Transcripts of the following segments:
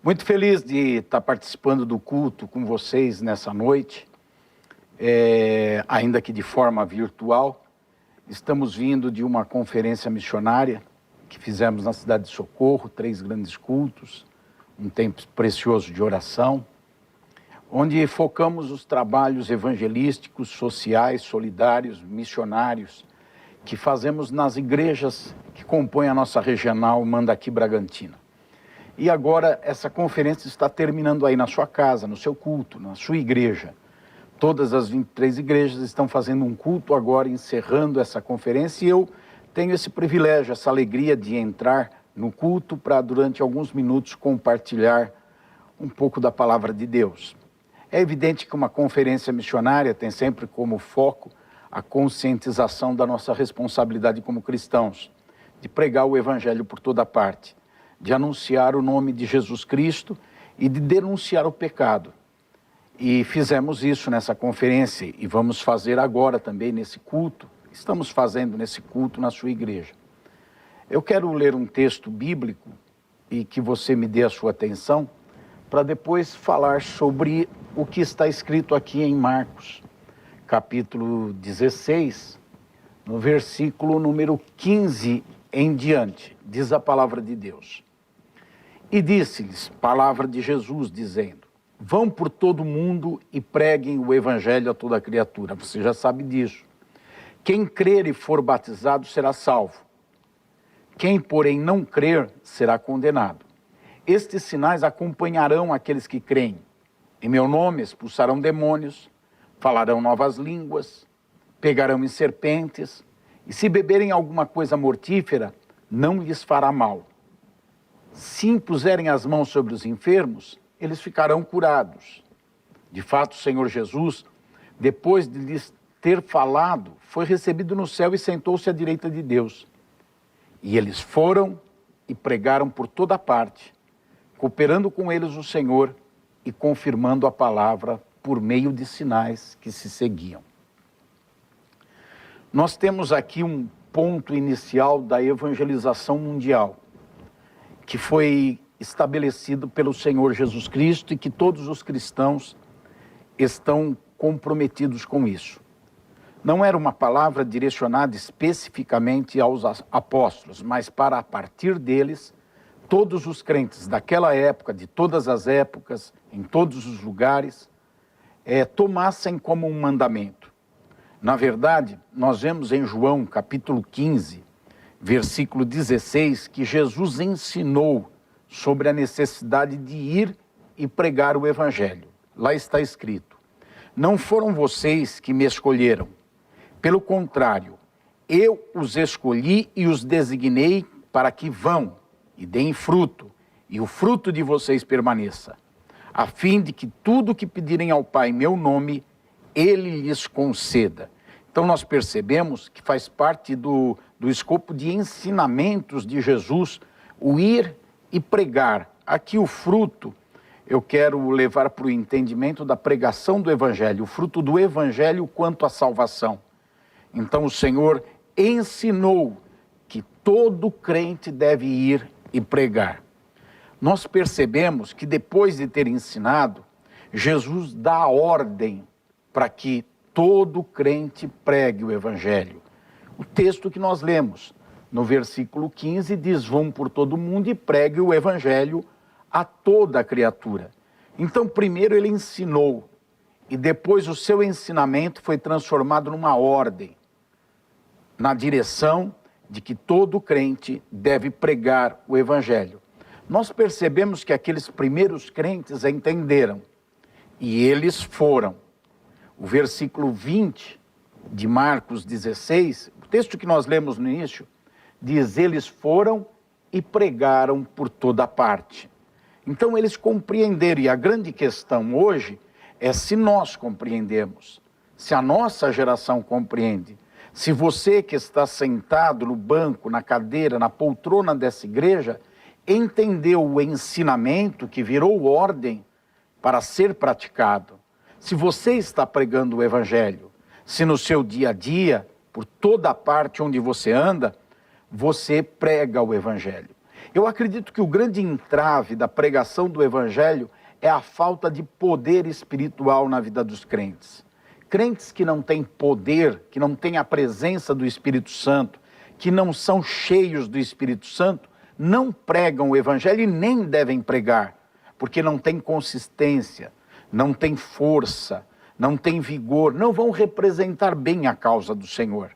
Muito feliz de estar participando do culto com vocês nessa noite, ainda que de forma virtual. Estamos vindo de uma conferência missionária que fizemos na cidade de Socorro, 3 grandes cultos, um tempo precioso de oração, onde focamos os trabalhos evangelísticos, sociais, solidários, missionários, que fazemos nas igrejas que compõem a nossa regional Mandaqui Bragantina. E agora essa conferência está terminando aí na sua casa, no seu culto, na sua igreja. Todas as 23 igrejas estão fazendo um culto agora, encerrando essa conferência, e eu tenho esse privilégio, essa alegria de entrar no culto para, durante alguns minutos, compartilhar um pouco da palavra de Deus. É evidente que uma conferência missionária tem sempre como foco a conscientização da nossa responsabilidade como cristãos, de pregar o evangelho por toda parte, de anunciar o nome de Jesus Cristo e de denunciar o pecado. E fizemos isso nessa conferência e vamos fazer agora também nesse culto. Estamos fazendo nesse culto na sua igreja. Eu quero ler um texto bíblico e que você me dê a sua atenção para depois falar sobre o que está escrito aqui em Marcos, capítulo 16, no versículo número 15 em diante, diz a palavra de Deus. E disse-lhes, palavra de Jesus, dizendo, vão por todo o mundo e preguem o evangelho a toda criatura. Você já sabe disso. Quem crer e for batizado será salvo. Quem, porém, não crer, será condenado. Estes sinais acompanharão aqueles que creem. Em meu nome expulsarão demônios, falarão novas línguas, pegarão em serpentes, e se beberem alguma coisa mortífera, não lhes fará mal. Se impuserem as mãos sobre os enfermos, eles ficarão curados. De fato, o Senhor Jesus, depois de lhes ter falado, foi recebido no céu e sentou-se à direita de Deus. E eles foram e pregaram por toda parte, cooperando com eles o Senhor e confirmando a palavra por meio de sinais que se seguiam. Nós temos aqui um ponto inicial da evangelização mundial, que foi estabelecido pelo Senhor Jesus Cristo e que todos os cristãos estão comprometidos com isso. Não era uma palavra direcionada especificamente aos apóstolos, mas para, a partir deles, todos os crentes daquela época, de todas as épocas, em todos os lugares, tomassem como um mandamento. Na verdade, nós vemos em João, capítulo 15, versículo 16, que Jesus ensinou sobre a necessidade de ir e pregar o evangelho. Lá está escrito, não foram vocês que me escolheram, pelo contrário, eu os escolhi e os designei para que vão e deem fruto, e o fruto de vocês permaneça, a fim de que tudo que pedirem ao Pai em meu nome, Ele lhes conceda. Então nós percebemos que faz parte do escopo de ensinamentos de Jesus, o ir e pregar. Aqui o fruto, eu quero levar para o entendimento da pregação do Evangelho, o fruto do Evangelho quanto à salvação. Então o Senhor ensinou que todo crente deve ir e pregar. Nós percebemos que depois de ter ensinado, Jesus dá a ordem para que todo crente pregue o Evangelho. O texto que nós lemos, no versículo 15, diz, vão por todo mundo e pregue o Evangelho a toda criatura. Então, primeiro ele ensinou, e depois o seu ensinamento foi transformado numa ordem, na direção de que todo crente deve pregar o Evangelho. Nós percebemos que aqueles primeiros crentes entenderam, e eles foram. O versículo 20 de Marcos 16, o texto que nós lemos no início, diz, eles foram e pregaram por toda parte. Então eles compreenderam, e a grande questão hoje é se nós compreendemos, se a nossa geração compreende, se você que está sentado no banco, na cadeira, na poltrona dessa igreja, entendeu o ensinamento que virou ordem para ser praticado. Se você está pregando o Evangelho, se no seu dia a dia, por toda a parte onde você anda, você prega o Evangelho. Eu acredito que o grande entrave da pregação do Evangelho é a falta de poder espiritual na vida dos crentes. Crentes que não têm poder, que não têm a presença do Espírito Santo, que não são cheios do Espírito Santo, não pregam o Evangelho e nem devem pregar, porque não têm consistência, não têm força, não têm vigor, não vão representar bem a causa do Senhor.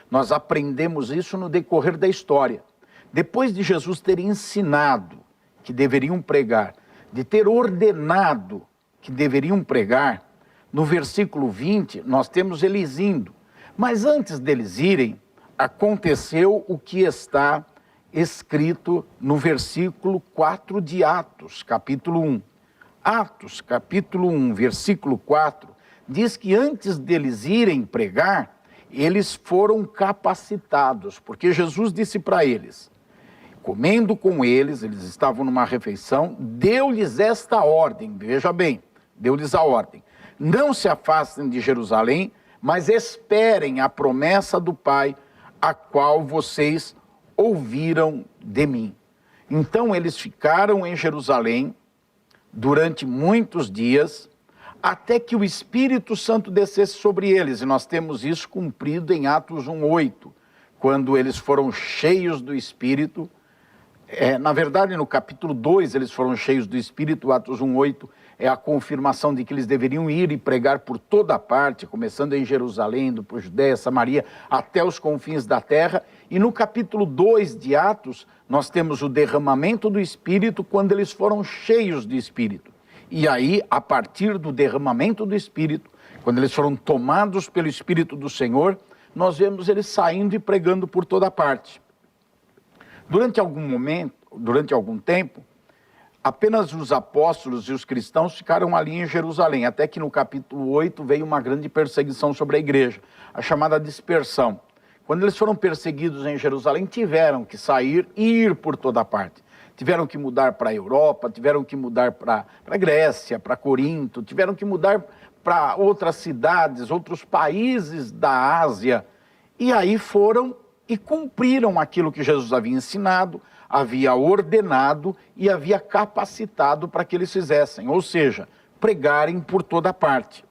Nós aprendemos isso no decorrer da história. Depois de Jesus ter ensinado que deveriam pregar, de ter ordenado que deveriam pregar, no versículo 20, nós temos eles indo. Mas antes deles irem, aconteceu o que está escrito no versículo 4 de Atos, capítulo 1. Atos, capítulo 1, versículo 4, diz que antes deles irem pregar, eles foram capacitados, porque Jesus disse para eles, comendo com eles estavam numa refeição, deu-lhes esta ordem, veja bem, deu-lhes a ordem, não se afastem de Jerusalém, mas esperem a promessa do Pai, a qual vocês ouviram de mim. Então eles ficaram em Jerusalém durante muitos dias, até que o Espírito Santo descesse sobre eles, e nós temos isso cumprido em Atos 1:8, quando eles foram cheios do Espírito. Na verdade, no capítulo 2, eles foram cheios do Espírito. Atos 1:8 é a confirmação de que eles deveriam ir e pregar por toda parte, começando em Jerusalém, indo por Judéia, Samaria, até os confins da terra. E no capítulo 2 de Atos, nós temos o derramamento do Espírito, quando eles foram cheios de Espírito. E aí, a partir do derramamento do Espírito, quando eles foram tomados pelo Espírito do Senhor, nós vemos eles saindo e pregando por toda parte. Durante algum tempo, apenas os apóstolos e os cristãos ficaram ali em Jerusalém, até que no capítulo 8 veio uma grande perseguição sobre a igreja, a chamada dispersão. Quando eles foram perseguidos em Jerusalém, tiveram que sair e ir por toda parte. Tiveram que mudar para a Europa, tiveram que mudar para a Grécia, para Corinto, tiveram que mudar para outras cidades, outros países da Ásia. E aí foram e cumpriram aquilo que Jesus havia ensinado, havia ordenado e havia capacitado para que eles fizessem, ou seja, pregarem por toda parte.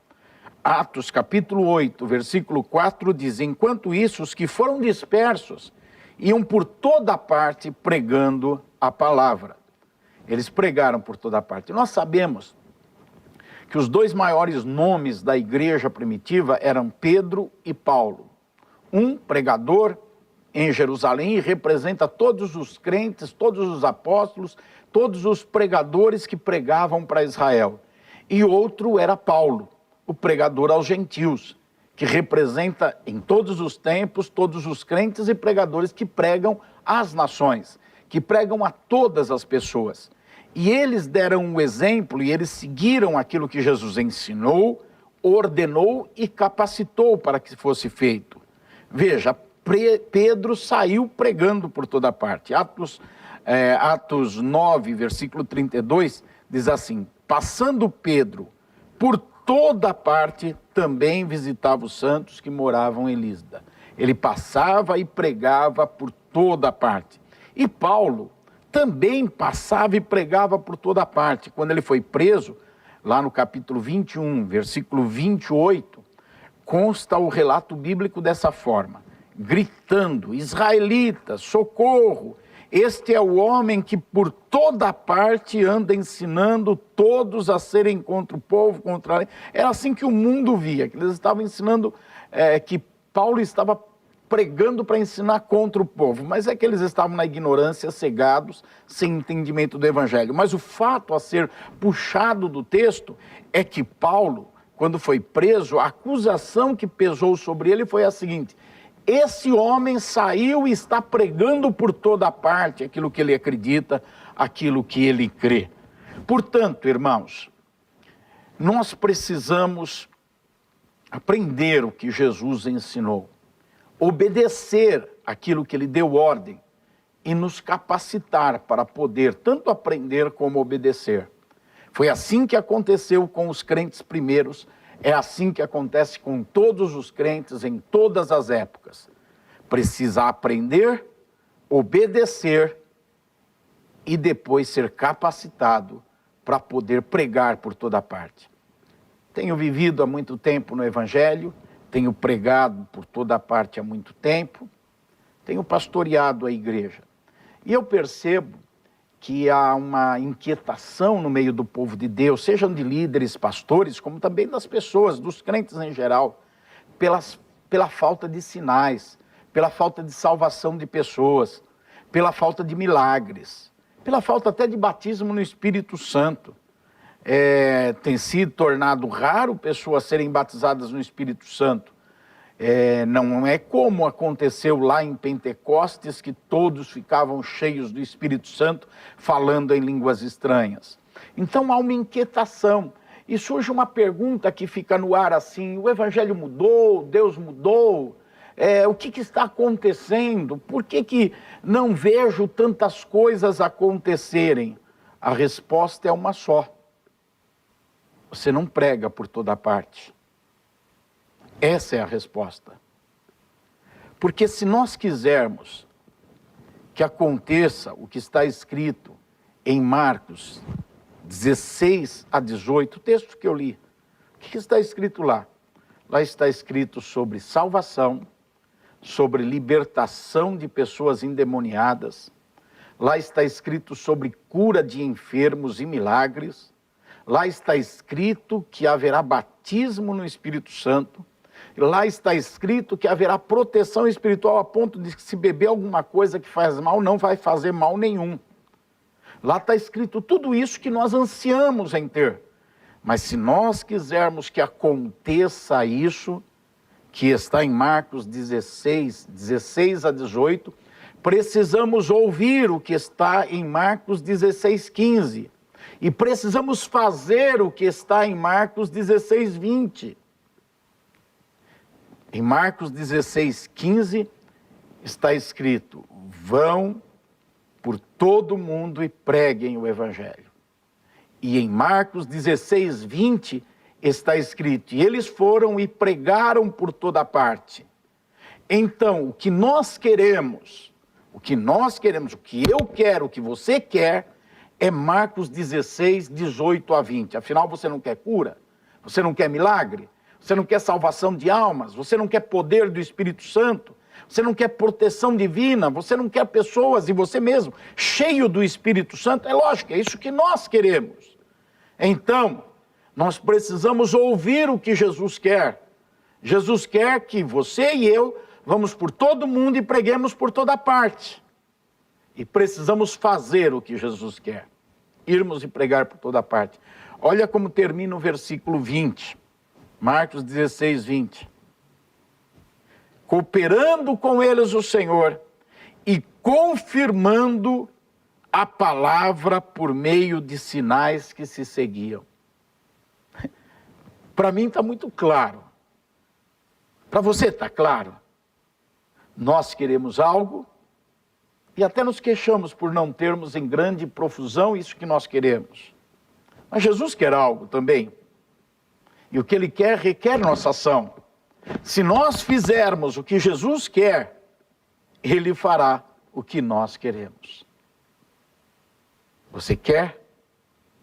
Atos capítulo 8, versículo 4 diz, enquanto isso, os que foram dispersos iam por toda parte pregando a palavra. Eles pregaram por toda parte. Nós sabemos que os dois maiores nomes da igreja primitiva eram Pedro e Paulo. Um pregador em Jerusalém e representa todos os crentes, todos os apóstolos, todos os pregadores que pregavam para Israel. E outro era Paulo, o pregador aos gentios, que representa em todos os tempos, todos os crentes e pregadores que pregam às nações, que pregam a todas as pessoas. E eles deram um exemplo e eles seguiram aquilo que Jesus ensinou, ordenou e capacitou para que fosse feito. Veja, Pedro saiu pregando por toda parte. Atos 9, versículo 32, diz assim, passando Pedro por toda parte, também visitava os santos que moravam em Lisda. Ele passava e pregava por toda parte. E Paulo também passava e pregava por toda parte. Quando ele foi preso, lá no capítulo 21, versículo 28, consta o relato bíblico dessa forma, gritando, israelitas, socorro, este é o homem que por toda parte anda ensinando todos a serem contra o povo, contra a lei. Era assim que o mundo via, que eles estavam ensinando, que Paulo estava pregando para ensinar contra o povo, mas é que eles estavam na ignorância, cegados, sem entendimento do evangelho. Mas o fato a ser puxado do texto é que Paulo, quando foi preso, a acusação que pesou sobre ele foi a seguinte: esse homem saiu e está pregando por toda parte aquilo que ele acredita, aquilo que ele crê. Portanto, irmãos, nós precisamos aprender o que Jesus ensinou, obedecer aquilo que ele deu ordem e nos capacitar para poder tanto aprender como obedecer. Foi assim que aconteceu com os crentes primeiros, é assim que acontece com todos os crentes em todas as épocas. Precisa aprender, obedecer e depois ser capacitado para poder pregar por toda parte. Tenho vivido há muito tempo no Evangelho, tenho pregado por toda parte há muito tempo, tenho pastoreado a igreja. E eu percebo que há uma inquietação no meio do povo de Deus, sejam de líderes, pastores, como também das pessoas, dos crentes em geral, pela falta de sinais, pela falta de salvação de pessoas, pela falta de milagres, pela falta até de batismo no Espírito Santo. Tem sido tornado raro pessoas serem batizadas no Espírito Santo. Não é como aconteceu lá em Pentecostes, que todos ficavam cheios do Espírito Santo, falando em línguas estranhas. Então há uma inquietação, e surge uma pergunta que fica no ar assim: o Evangelho mudou? Deus mudou? O que está acontecendo? Por que não vejo tantas coisas acontecerem? A resposta é uma só: você não prega por toda parte. Essa é a resposta. Porque se nós quisermos que aconteça o que está escrito em Marcos 16 a 18, o texto que eu li, o que está escrito lá? Lá está escrito sobre salvação, sobre libertação de pessoas endemoniadas, lá está escrito sobre cura de enfermos e milagres, lá está escrito que haverá batismo no Espírito Santo, lá está escrito que haverá proteção espiritual a ponto de que se beber alguma coisa que faz mal, não vai fazer mal nenhum. Lá está escrito tudo isso que nós ansiamos em ter. Mas se nós quisermos que aconteça isso, que está em Marcos 16 a 18, precisamos ouvir o que está em Marcos 16, 15. E precisamos fazer o que está em Marcos 16, 20. Em Marcos 16, 15, está escrito: vão por todo mundo e preguem o Evangelho. E em Marcos 16, 20, está escrito: e eles foram e pregaram por toda parte. Então, o que nós queremos, o que eu quero, o que você quer, é Marcos 16, 18 a 20. Afinal, você não quer cura? Você não quer milagre? Você não quer salvação de almas? Você não quer poder do Espírito Santo? Você não quer proteção divina? Você não quer pessoas e você mesmo cheio do Espírito Santo? É lógico, é isso que nós queremos. Então, nós precisamos ouvir o que Jesus quer. Jesus quer que você e eu vamos por todo mundo e preguemos por toda parte. E precisamos fazer o que Jesus quer. Irmos e pregar por toda parte. Olha como termina o versículo 20. Marcos 16, 20. Cooperando com eles o Senhor e confirmando a palavra por meio de sinais que se seguiam. Para mim está muito claro. Para você está claro? Nós queremos algo e até nos queixamos por não termos em grande profusão isso que nós queremos. Mas Jesus quer algo também. E o que Ele quer requer nossa ação. Se nós fizermos o que Jesus quer, Ele fará o que nós queremos. Você quer?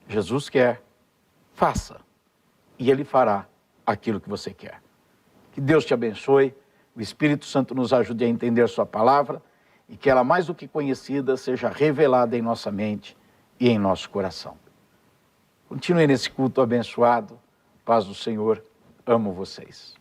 Jesus quer. Faça. E Ele fará aquilo que você quer. Que Deus te abençoe. O Espírito Santo nos ajude a entender sua palavra e que ela, mais do que conhecida, seja revelada em nossa mente e em nosso coração. Continue nesse culto abençoado. Paz do Senhor. Amo vocês.